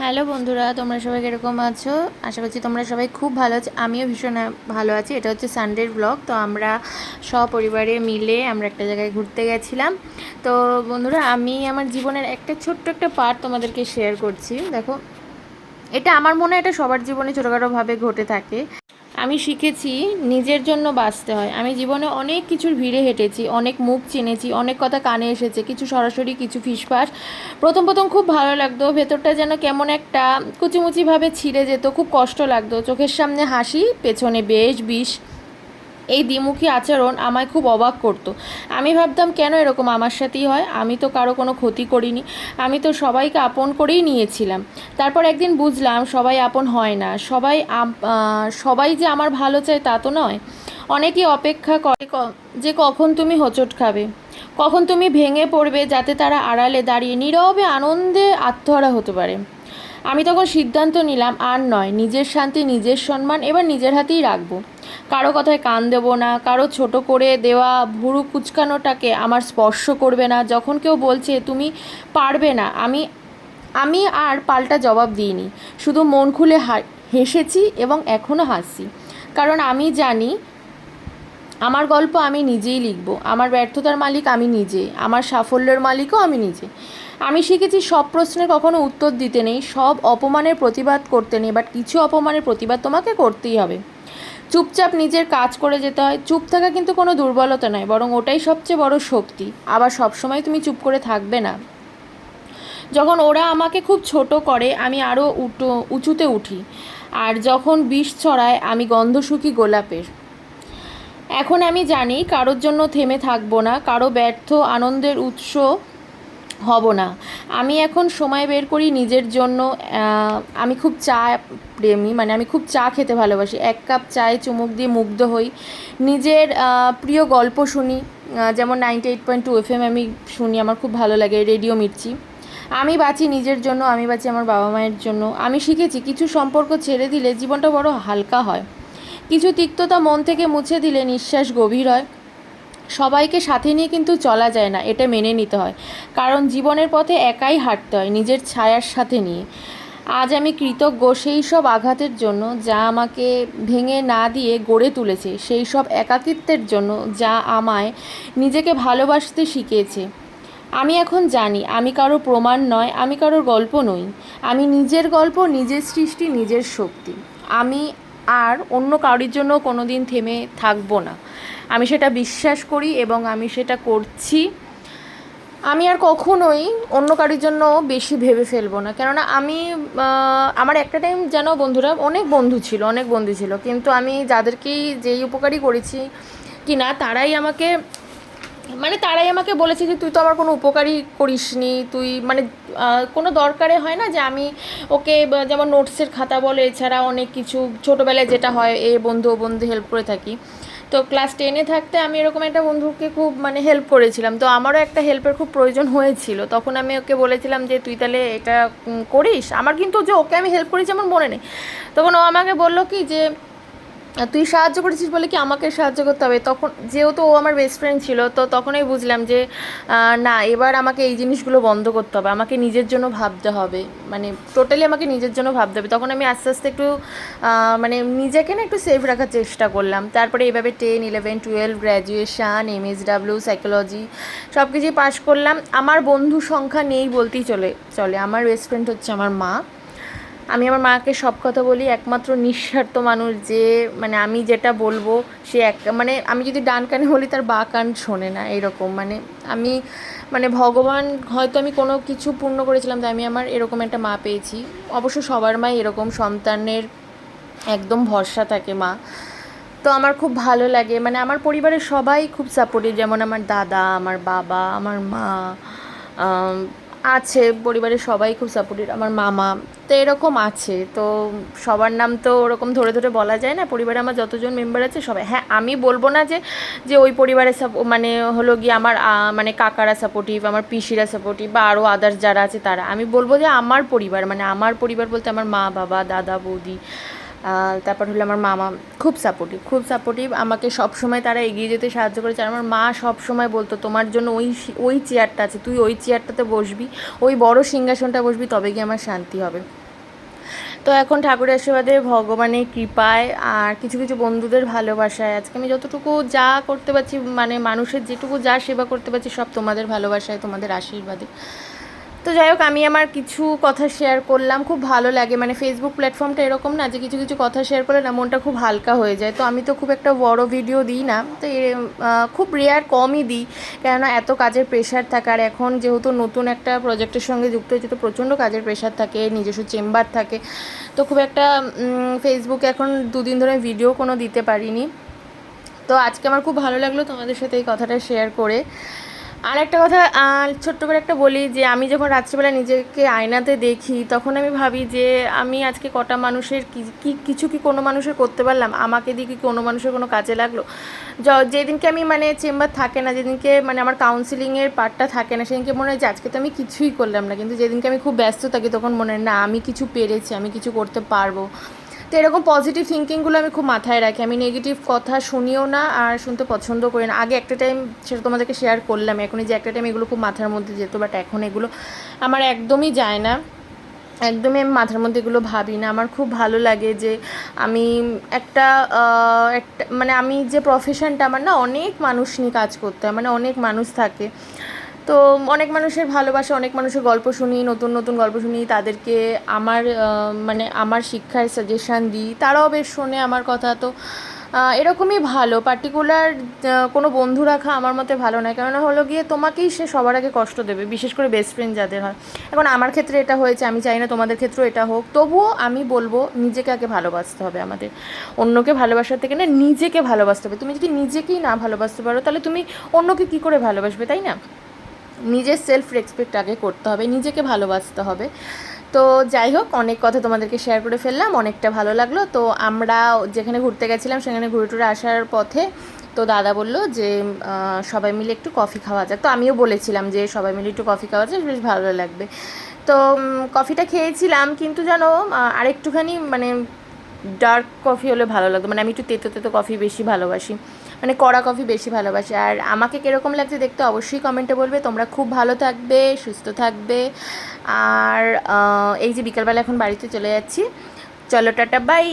Hello বন্ধুরা, তোমরা সবাই কীরকম আছো? আশা করছি তোমরা সবাই খুব ভালো আছো। আমিও ভীষণ ভালো আছি। এটা হচ্ছে সানডের ব্লগ। তো আমরা সপরিবারে মিলে আমরা একটা জায়গায় ঘুরতে গেছিলাম। তো বন্ধুরা, আমি আমার জীবনের একটা ছোট্ট একটা পার্ট তোমাদেরকে শেয়ার করছি। দেখো, এটা আমার মনে হয় এটা সবার জীবনে ছোটোখাটোভাবে ঘটে থাকে। আমি শিখেছি নিজের জন্য বাঁচতে হয়। আমি জীবনে অনেক কিছুর ভিড়ে হেঁটেছি, অনেক মুখ চিনেছি, অনেক কথা কানে এসেছে, কিছু সরাসরি, কিছু ফিসফাস। প্রথম প্রথম খুব ভালো লাগতো, ভেতরটা যেন কেমন একটা কুচিমুচিভাবে ছিঁড়ে যেত, খুব কষ্ট লাগতো। চোখের সামনে হাসি, পেছনে বেশ বিষ। এই দ্বিমুখী আচরণ আমায় খুব অবাক করতো। আমি ভাবতাম কেন এরকম আমার সাথেই হয়? আমি তো কারো কোনো ক্ষতি করিনি, আমি তো সবাইকে আপন করেই নিয়েছিলাম। তারপর একদিন বুঝলাম সবাই আপন হয় না, সবাই যে আমার ভালো চায় তা তো নয়। অনেকেই অপেক্ষা করে যে কখন তুমি হোঁচট খাবে, কখন তুমি ভেঙে পড়বে, যাতে তারা আড়ালে দাঁড়িয়ে নীরবে আনন্দে আত্মহারা হতে পারে। আমি তখন সিদ্ধান্ত নিলাম, আর নয়, নিজের শান্তি, নিজের সম্মান এবার নিজের হাতেই রাখবো। কারো কথায় কান দেবো না, কারো ছোট করে দেওয়া ভুরু কুচকানোটাকে আমার স্পর্শ করবে না। যখন কেউ বলছে তুমি পারবে না, আমি আমি আর পাল্টা জবাব দিইনি, শুধু মন খুলে হেসেছি এবং এখনও হাসছি। কারণ আমি জানি আমার গল্প আমি নিজেই লিখব, আমার ব্যর্থতার মালিক আমি নিজে, আমার সাফল্যের মালিকও আমি নিজে। আমি শিখেছি সব প্রশ্নের কখনো উত্তর দিতে নেই, সব অপমানের প্রতিবাদ করতে নেই, বাট কিছু অপমানের প্রতিবাদ তোমাকে করতেই হবে। চুপচাপ নিজের কাজ করে যেতে হয়। চুপ থাকা কিন্তু কোনো দুর্বলতা নয়, বরং ওটাই সবচেয়ে বড় শক্তি। আবার সবসময় তুমি চুপ করে থাকবে না। যখন ওরা আমাকে খুব ছোট করে, আমি আরও উঁচুতে উঠি। আর যখন বিষ ছড়ায়, আমি গন্ধ শুকি গোলাপের। এখন আমি জানি কারোর জন্য থেমে থাকবো না, কারো ব্যর্থ আনন্দের উৎস হব না। আমি এখন সময় বের করি নিজের জন্য। আমি খুব চা প্রেমী, মানে আমি খুব চা খেতে ভালোবাসি। এক কাপ চায়ে চুমুক দিয়ে মুগ্ধ হই। নিজের প্রিয় গল্প শুনি, যেমন 98.2 FM আমি শুনি, আমার খুব ভালো লাগে, রেডিও মির্চি। আমি বাঁচি নিজের জন্য, আমি বাঁচি আমার বাবা মায়ের জন্য। আমি শিখেছি কিছু সম্পর্ক ছেড়ে দিলে জীবনটা বড় হালকা হয়, কিছু তিক্ততা মন থেকে মুছে দিলে নিঃশ্বাস গভীর হয়। সবাইকে সাথে নিয়ে কিন্তু চলা যায় না, এটা মেনে নিতে হয়। কারণ জীবনের পথে একাই হাঁটতে হয়, নিজের ছায়ার সাথে নিয়ে। আজ আমি কৃতজ্ঞ সেই সব আঘাতের জন্য যা আমাকে ভেঙে না দিয়ে গড়ে তুলেছে, সেই সব একাকিত্বের জন্য যা আমায় নিজেকে ভালোবাসতে শিখিয়েছে। আমি এখন জানি আমি কারো প্রমাণ নয়, আমি কারোর গল্প নই। আমি নিজের গল্প, নিজের সৃষ্টি, নিজের শক্তি। আমি আর অন্য কারোর জন্য কোনো দিন থেমে থাকবো না। আমি সেটা বিশ্বাস করি এবং আমি সেটা করছি। আমি আর কখনোই অন্য কারোর জন্য বেশি ভেবে ফেলবো না। কেননা আমি আমার একটা টাইম যেন বন্ধুরা অনেক বন্ধু ছিল, কিন্তু আমি যাদেরকেই যেই উপকারই করেছি কি না, তারাই আমাকে বলেছে যে তুই তো আমার কোনো উপকারই করিসনি, তুই মানে কোনো দরকারে হয় না যে আমি ওকে যেমন নোটসের খাতা বলে, এছাড়া অনেক কিছু ছোটোবেলায় যেটা হয় এ বন্ধু ও বন্ধু হেল্প করে থাকি। তো ক্লাস 10-এ থাকতে আমি এরকম একটা বন্ধুকে খুব হেল্প করেছিলাম। তো আমারও একটা হেল্পের খুব প্রয়োজন হয়েছিল, তখন আমি ওকে বলেছিলাম যে তুই তাহলে এটা করিস। আমার কিন্তু যে ওকে আমি হেল্প করেছি আমার মনে নেই। তখন ও আমাকে বললো কি যে তুই সাহায্য করেছিস বলে কি আমাকে সাহায্য করতে হবে? তখন যেহেতু ও আমার বেস্ট ফ্রেন্ড ছিল, তো তখনই বুঝলাম যে না, এবার আমাকে এই জিনিসগুলো বন্ধ করতে হবে, আমাকে নিজের জন্য ভাবতে হবে, টোটালি আমাকে নিজের জন্য ভাবতে হবে। তখন আমি আস্তে আস্তে একটু নিজেকে না একটু সেফ রাখার চেষ্টা করলাম। তারপরে এভাবে 10, 11, 12 গ্র্যাজুয়েশান, MSW সাইকোলজি সব কিছুই পাশ করলাম। আমার বন্ধু সংখ্যা নেই বলতেই চলে। আমার বেস্ট ফ্রেন্ড হচ্ছে আমার মা। আমি আমার মাকে সব কথা বলি, একমাত্র নিঃস্বার্থ মানুষ যে আমি যেটা বলবো সে আমি যদি ডান কানে বলি তার বাঁ কান শোনে না, এরকম আমি ভগবান হয়তো আমি কোনো কিছু পূর্ণ করেছিলাম তাই আমি আমার এরকম একটা মা পেয়েছি। অবশ্য সবার মাই এরকম, সন্তানের একদম ভরসা থাকে মা। তো আমার খুব ভালো লাগে, আমার পরিবারের সবাই খুব সাপোর্টিভ, যেমন আমার দাদা, আমার বাবা, আমার মা আছে, পরিবারের সবাই খুব সাপোর্টিভ, আমার মামা তো এরকম আছে। তো সবার নাম তো ওরকম ধরে ধরে বলা যায় না। পরিবারে আমার যতজন মেম্বার আছে সবাই, হ্যাঁ আমি বলবো না যে যে ওই পরিবারের হলো গিয়ে আমার কাকারা সাপোর্টিভ, আমার পিসিরা সাপোর্টিভ, বা আরও আদার্স যারা আছে তারা। আমি বলবো যে আমার পরিবার, আমার পরিবার বলতে আমার মা, বাবা, দাদা, বৌদি, তারপর হলো আমার মামা খুব সাপোর্টিভ আমাকে সবসময় তারা এগিয়ে যেতে সাহায্য করেছে। আর আমার মা সবসময় বলতো তোমার জন্য ওই চেয়ারটা আছে, তুই ওই চেয়ারটাতে বসবি, ওই বড় সিংহাসনটা বসবি, তবে গিয়ে আমার শান্তি হবে। তো এখন ঠাকুরের আশীর্বাদে, ভগবানের কৃপায় আর কিছু কিছু বন্ধুদের ভালোবাসায় আজকে আমি যতটুকু যা করতে পারছি, মানে মানুষের যেটুকু যা সেবা করতে পারছি সব তোমাদের ভালোবাসায়, তোমাদের আশীর্বাদে। তো যাই হোক, আমি আমার কিছু কথা শেয়ার করলাম, খুব ভালো লাগে। মানে ফেসবুক প্ল্যাটফর্মটা এরকম না যে কিছু কিছু কথা শেয়ার করলে না মনটা খুব হালকা হয়ে যায়। তো আমি তো খুব একটা বড় ভিডিও দিই না, তো খুব রেয়ার, কমই দিই, কেননা এত কাজের প্রেশার থাকে। আর এখন যেহেতু নতুন একটা প্রজেক্টের সঙ্গে যুক্ত হয়েছে, তো প্রচণ্ড কাজের প্রেশার থাকে, নিজস্ব চেম্বার থাকে, তো খুব একটা ফেসবুকে এখন 2 দিন ধরে ভিডিও কোনো দিতে পারিনি। তো আজকে আমার খুব ভালো লাগলো তোমাদের সাথে এই কথাটা শেয়ার করে। আর একটা কথা ছোট্ট করে একটা বলি, যে আমি যখন রাত্রিবেলা নিজেকে আয়নাতে দেখি তখন আমি ভাবি যে আমি আজকে কটা মানুষের কিছু কি কোনো মানুষের করতে পারলাম, আমাকে দিয়ে কি কোনো মানুষের কোনো কাজে লাগলো। যেদিনকে আমি মানে চেম্বার থাকে না, যেদিনকে মানে আমার কাউন্সিলিংয়ের পার্টটা থাকে না, সেদিনকে মনে হয় যে আজকে তো আমি কিছুই করলাম না। কিন্তু যেদিনকে আমি খুব ব্যস্ত থাকি তখন মনে হয় না, আমি কিছু পেরেছি, আমি কিছু করতে পারবো। তো এরকম পজিটিভ থিঙ্কিংগুলো আমি খুব মাথায় রাখি। আমি নেগেটিভ কথা শুনিও না আর শুনতে পছন্দ করি না। আগে একটা টাইম, সেটা তোমাদেরকে শেয়ার করলাম, এখনই যে একটা টাইম এগুলো খুব মাথার মধ্যে যেত, বাট এখন এগুলো আমার একদমই যায় না, একদমই আমি মাথার মধ্যে এগুলো ভাবি না। আমার খুব ভালো লাগে যে আমি একটা মানে আমি যে প্রফেশনটা আমার, না অনেক মানুষ নিয়ে কাজ করতে হয়, মানে অনেক মানুষ থাকে, তো অনেক মানুষের ভালোবাসা, অনেক মানুষের গল্প শুনি, নতুন নতুন গল্প শুনি, তাদেরকে আমার মানে আমার শিক্ষার সাজেশান দিই, তারাও বেশ শোনে আমার কথা। তো এরকমই ভালো। পার্টিকুলার কোনো বন্ধু রাখা আমার মতে ভালো নয়, কেননা হলো গিয়ে তোমাকেই সে সবার আগে কষ্ট দেবে, বিশেষ করে বেস্ট ফ্রেন্ড যাদের হয়। এখন আমার ক্ষেত্রে এটা হয়েছে, আমি চাই না তোমাদের ক্ষেত্রেও এটা হোক, তবুও আমি বলবো নিজেকে আগে ভালোবাসতে হবে আমাদের। অন্যকে ভালোবাসার থেকে না নিজেকে ভালোবাসতে হবে। তুমি যদি নিজেকেই না ভালোবাসতে পারো তাহলে তুমি অন্যকে কী করে ভালোবাসবে, তাই না? নিজের সেলফ রেসপেক্ট আগে করতে হবে, নিজেকে ভালোবাসতে হবে। তো যাই হোক, অনেক কথা তোমাদেরকে শেয়ার করে ফেললাম, অনেকটা ভালো লাগলো। তো আমরা যেখানে ঘুরতে গেছিলাম সেখানে ঘুরে টুরে আসার পথে তো দাদা বললো যে সবাই মিলে একটু কফি খাওয়া যাক। তো আমিও বলেছিলাম যে সবাই মিলে একটু কফি খাওয়া যাক, বেশ ভালো লাগবে। তো কফিটা খেয়েছিলাম, কিন্তু জানো আরেকটুখানি মানে ডার্ক কফি হলে ভালো লাগতো। মানে আমি একটু তেতো তেতো কফি বেশি ভালোবাসি, মানে কড়া কফি বেশি ভালোবাসি। আর আমাকে কীরকম লাগছে দেখতে অবশ্যই কমেন্টে বলবে। তোমরা খুব ভালো থাকবে, সুস্থ থাকবে। আর এই যে বিকালবেলা এখন বাড়িতে চলে যাচ্ছি, চলো টাটা, বাই।